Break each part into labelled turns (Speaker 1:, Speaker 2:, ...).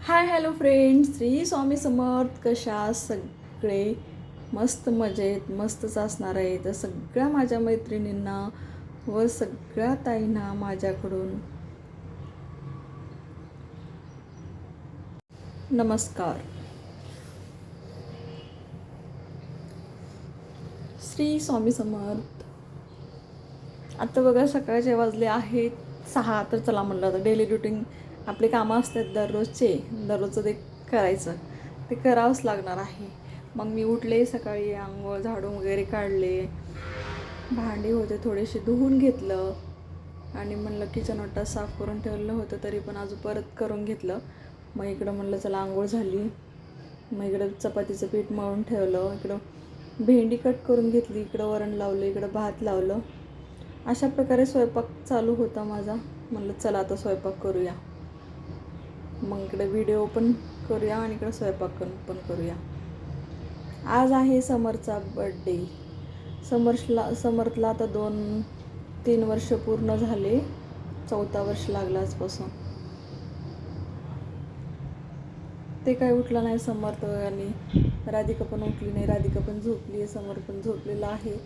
Speaker 1: Hi hello friends, Shri Swami Samarth. कशा सगळे? मस्त मजेत, मस्तच असणार आहे. तर सगळ्या माझ्या मैत्रिणींना व सगळ्या ताईंना माझ्याकडून नमस्कार. श्री स्वामी समर्थ. आता बघा सकाळचे वाजले आहेत 6. तर चला म्हणलं तर डेली रुटीन आपले कामं असतात दररोजचं ते करायचं, ते करावंच लागणार आहे. मग मी उठले, सकाळी अंघोळ झाडून वगैरे काढले, भांडी होते थोडेसे धुवून घेतलं आणि म्हणलं किचन ओटा साफ करून ठेवलं होतं तरी पण अजून परत करून घेतलं. मग इकडं म्हणलं चला आंघोळ झाली. मग इकडं चपातीचं पीठ मळून ठेवलं, इकडं भेंडी कट करून घेतली, इकडं वरण लावलं, इकडं भात लावलं. अशा प्रकारे स्वयंपाक चालू होता माझा. म्हणलं चला आता स्वयंपाक करूया. मग इकडे व्हिडिओ पण करूया आणि इकडे स्वयंपाक पण करूया. आज आहे समरचा बड्डे. समर्थला आता 2-3 वर्ष पूर्ण झाले. 4था वर्ष लागला आजपासून. ते काय उठला नाही समर्थ आणि राधिका पण उठली नाही. राधिका पण झोपली आहे, समर पण झोपलेला आहे.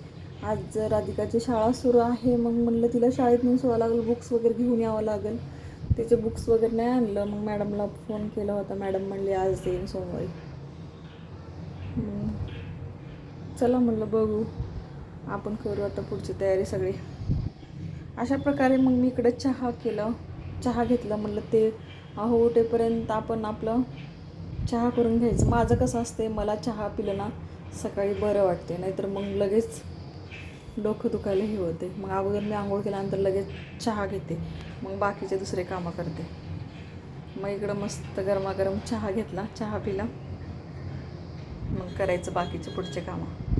Speaker 1: आज राधिकाची शाळा सुरू आहे. मग म्हणलं तिला शाळेत नेऊन सोडावं लागेल, बुक्स वगैरे घेऊन यावं लागेल. त्याचे बुक्स वगैरे नाही आणलं. मग मॅडमला फोन केला होता, मॅडम म्हणले आज देईन सोमवारी. चला म्हणलं बघू, आपण करू आता पुढची तयारी सगळी. अशा प्रकारे मग मी इकडे चहा घेतला. म्हणलं ते उठेपर्यंत आपण आपलं चहा करून घ्यायचं. माझं कसं असते, मला चहा पिलं ना सकाळी बरं वाटते, नाहीतर मग लगेच डोकं दुखायला हे होते. मग अगोदर मी आंघोळ केल्यानंतर लगेच चहा घेते, मग बाकीचे दुसरे कामं करते. मग इकडं मस्त गरमागरम चहा घेतला, चहा पिला, मग करायचं बाकीचे पुढचे कामं.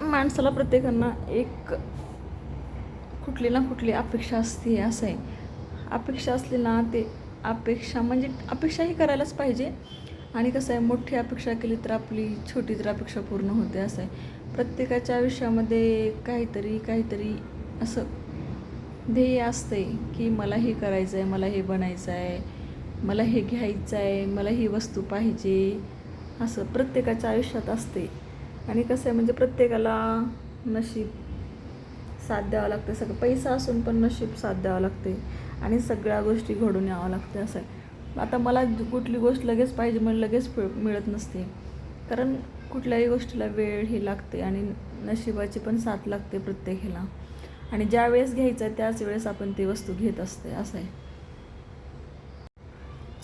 Speaker 1: माणसाला प्रत्येकांना एक कुठली ना कुठली अपेक्षा असते. असं आहे, अपेक्षा असली ना, ते अपेक्षा म्हणजे अपेक्षाही करायलाच पाहिजे. आणि कसं आहे, मोठी अपेक्षा केली तर आपली छोटी तर अपेक्षा पूर्ण होते. असं आहे, प्रत्येकाच्या आयुष्यामध्ये काहीतरी असं ध्येय असते की मला हे करायचं आहे, मला हे बनायचं आहे, मला हे घ्यायचं आहे, मला ही वस्तू पाहिजे. असं प्रत्येकाच्या आयुष्यात असते. आणि कसं आहे, म्हणजे प्रत्येकाला नशीब साथ द्यावं लागते. सगळं पैसा असून पण नशीब साथ द्यावं लागते आणि सगळ्या गोष्टी घडून यावं लागते. असं आहे, आता मला कुठली गोष्ट लगेच पाहिजे म्हणजे लगेच मिळत नसते. कारण कुठल्याही गोष्टीला वेळ ही लागते आणि नशिबाची पण साथ लागते प्रत्येकाला. आणि ज्या वेळेस घ्यायचं आहे त्याच वेळेस आपण ती वस्तू घेत असते. असं आहे.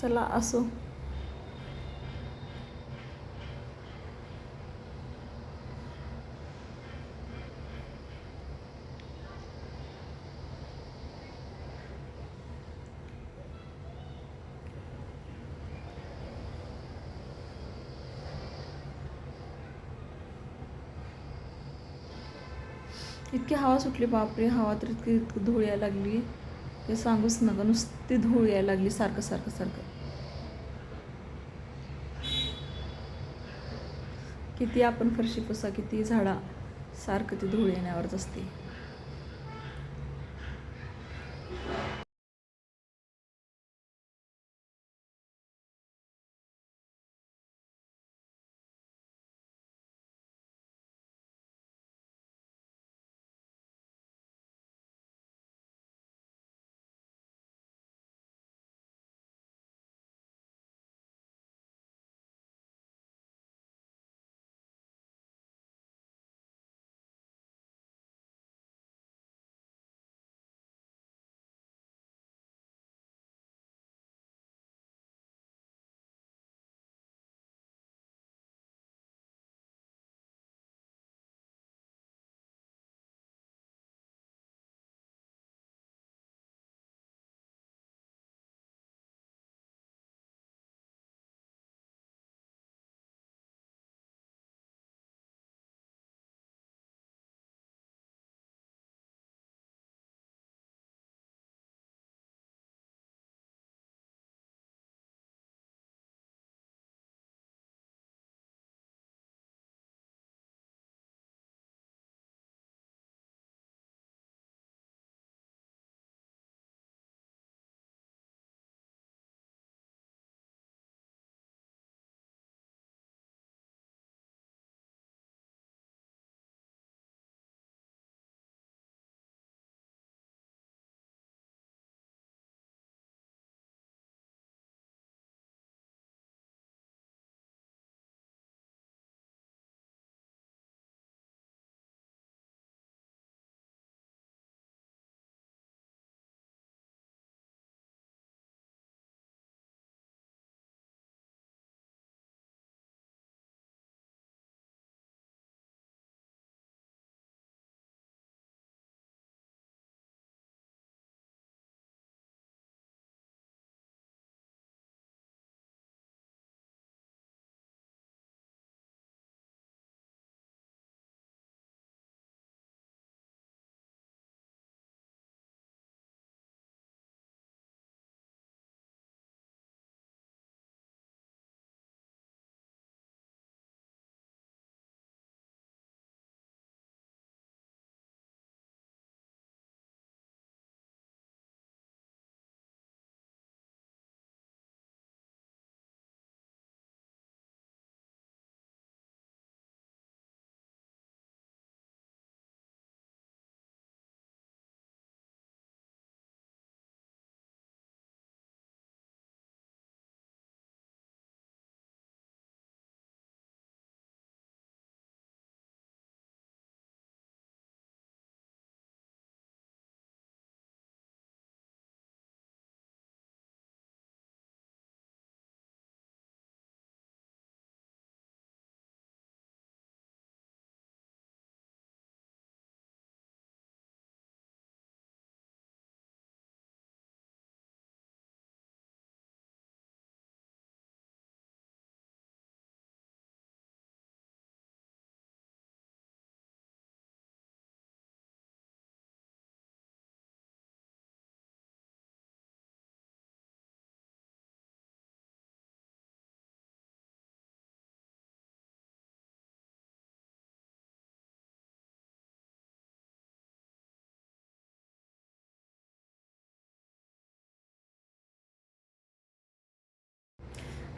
Speaker 1: चला असो. इतकी हवा सुटली, बापरे, हवा तर इतकी धूळ यायला लागली ते सांगूच नका. नुसती धूळ यायला लागली सारखं. किती आपण फरशी पुसा, किती झाडा, सारखं ती धूळ येण्यावरच असते.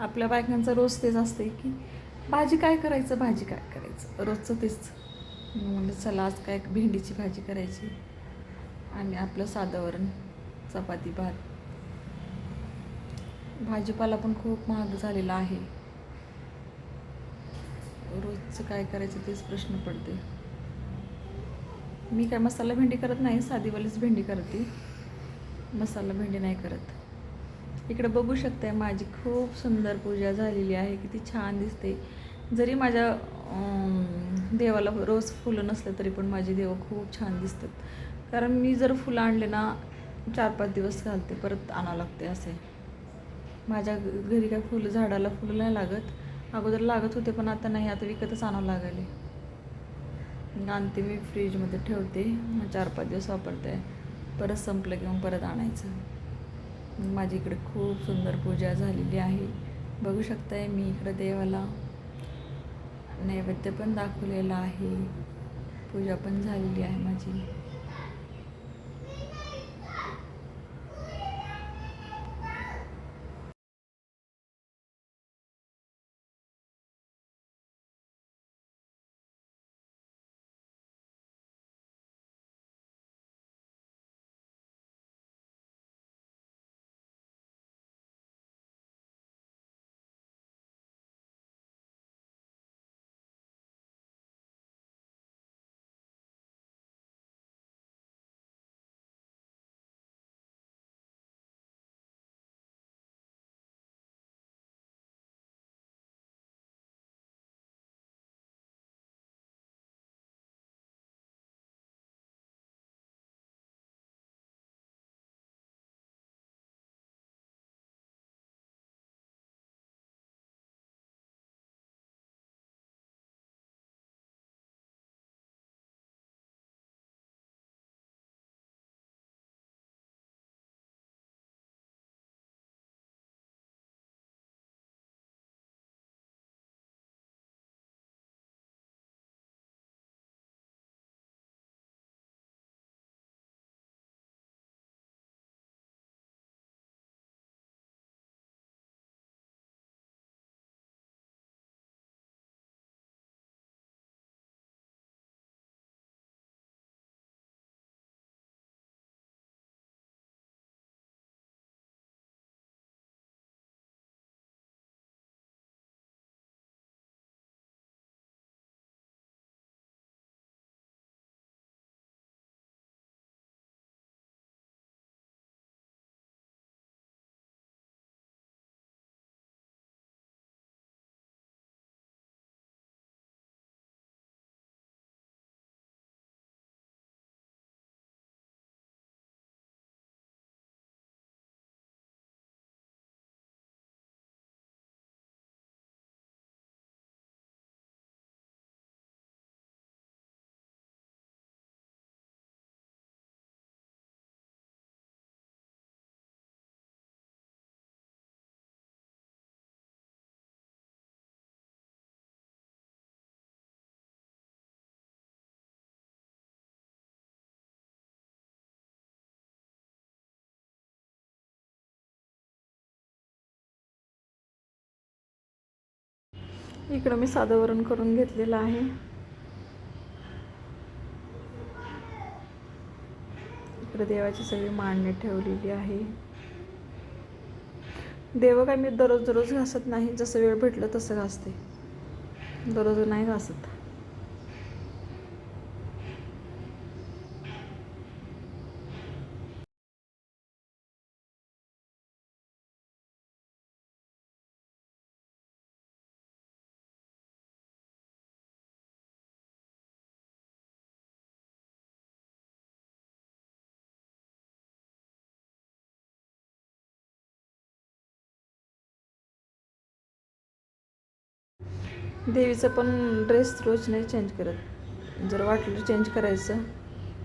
Speaker 1: आपल्या बायकांचं रोज तेच असते की भाजी काय करायचं, भाजी काय करायचं, रोजचं तेच. म्हणजे चला आज काय भेंडीची भाजी करायची आणि आपलं साधं वरण, चपाती, भात. भाजीपाला पण खूप महाग झालेला आहे. रोजचं काय करायचं तेच प्रश्न पडते. मी काय मसाला भेंडी करत नाही, साधीवालीच भेंडी करते, मसाला भेंडी नाही करत. इकडे बघू शकताय माझी खूप सुंदर पूजा झालेली आहे, किती छान दिसते. जरी माझ्या देवाला रोज फुलं नसलं तरी पण माझी देव खूप छान दिसतात. कारण मी जर फुलं आणले ना 4-5 दिवस घालते, परत आणावं लागते असे. माझ्या घरी काय फुलं, झाडाला फुलं नाही लागत. अगोदर लागत होते पण आता नाही, आता विकतच आणावं लागले. आणते मी फ्रीजमध्ये ठेवते, 4-5 दिवस वापरते, परत संपलं की मग परत आणायचं. माझी इकडे खूप सुंदर पूजा झालेली आहे. बघू शकताय मी इकडं देवाला नैवेद्य पण दाखवलेला आहे, पूजा पण झालेली आहे माझी. इकडं मी साधं वरण करून घेतलेलं आहे. इकडे देवाची सगळी मांडणी ठेवलेली आहे. देव काय मी दररोज दररोज घासत नाही, जसं वेळ भेटलं तसं घासते, दररोज नाही घासत. देवीचं पण ड्रेस रोज नाही चेंज करत. जर वाटलं चेंज करायचं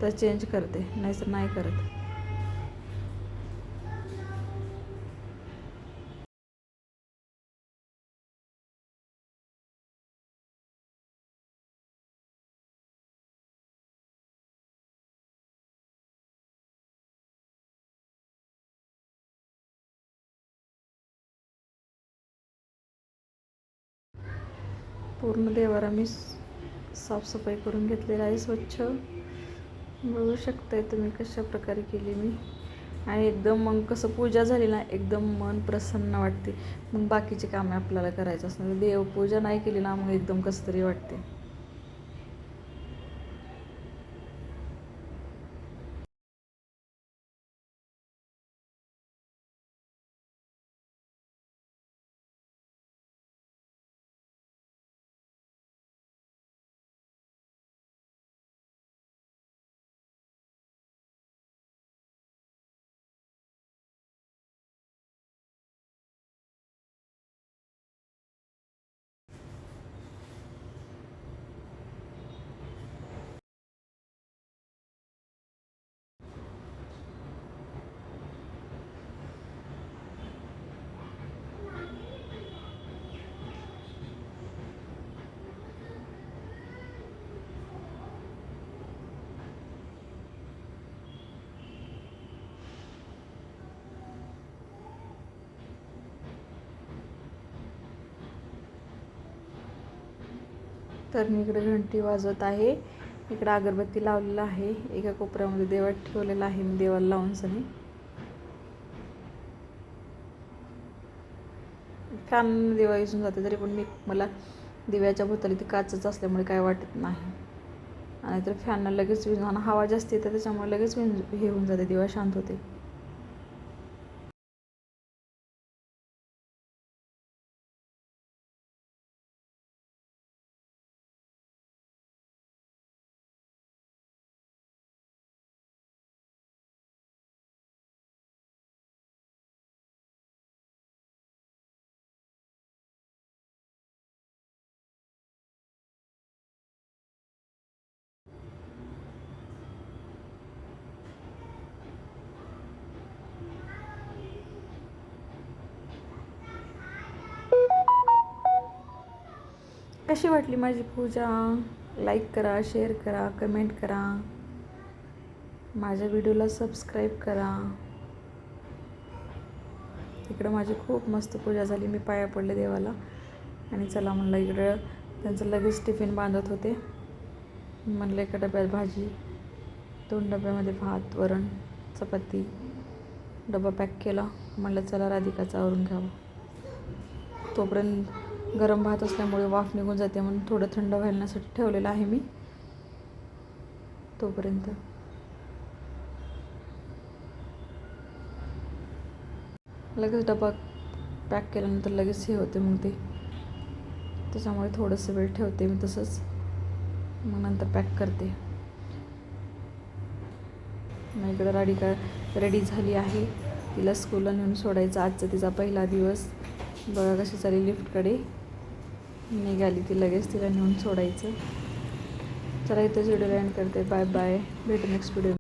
Speaker 1: तर चेंज करते, नाहीतर नाही करत. पूर्ण देवारा मी साफसफाई करून घेतलेला आहे, स्वच्छ. बघू शकताय तुम्ही कशा प्रकारे केली मी. आणि एकदम मग कसं पूजा झाली ना, एकदम मन प्रसन्न वाटते. मग बाकीचे कामे आपल्याला करायचं असणार, देवपूजा नाही केली ना मग एकदम कसं तरी वाटते. तर मी इकडे घंटी वाजवत आहे. इकडे अगरबत्ती लावलेला आहे. एका कोपऱ्यामध्ये देवात ठेवलेला आहे मी देवाला लावून सनी. फॅन दिवा विजून जाते तरी पण मला दिव्याच्या भोवताली ती काचच असल्यामुळे काय वाटत नाही. आणि तर फॅनला लगेच विजून हवा जास्त येते त्याच्यामुळे लगेच हे होऊन जाते, दिवा शांत होते. कशी वाटली माझी पूजा? लाईक करा, शेअर करा, कमेंट करा, माझ्या व्हिडिओला सबस्क्राईब करा. इकडं माझी खूप मस्त पूजा झाली. मी पाया पडले देवाला आणि चला म्हणलं इकडं त्यांचं लगेच टिफिन बांधत होते. म्हणलं एका डब्यात भाजी, 2 डब्यामध्ये भात, वरण, चपाती, डबा पॅक केला. म्हणलं चला राधिकाचं आवरून घ्यावं. तोपर्यंत गरम भात असल्यामुळे वाफ निघून जाते म्हणून थोडं थंड घालण्यासाठी ठेवलेलं आहे मी. तोपर्यंत लगेच डबा पॅक केल्यानंतर लगेच हे होते मग ते, त्याच्यामुळे थोडंसं वेळ ठेवते मी तसंच, मग नंतर पॅक करते. मग इकडं राधिका रेडी झाली आहे. तिला स्कूलला नेऊन सोडायचं. आजचा तिचा पहिला दिवस. बघा कशी चालली लिफ्टकडे निघाली ती, लगेच तिला नेऊन सोडायचं. चला इथंच व्हिडिओ एंड करते. Bye bye. भेटू नेक्स्ट व्हिडिओ.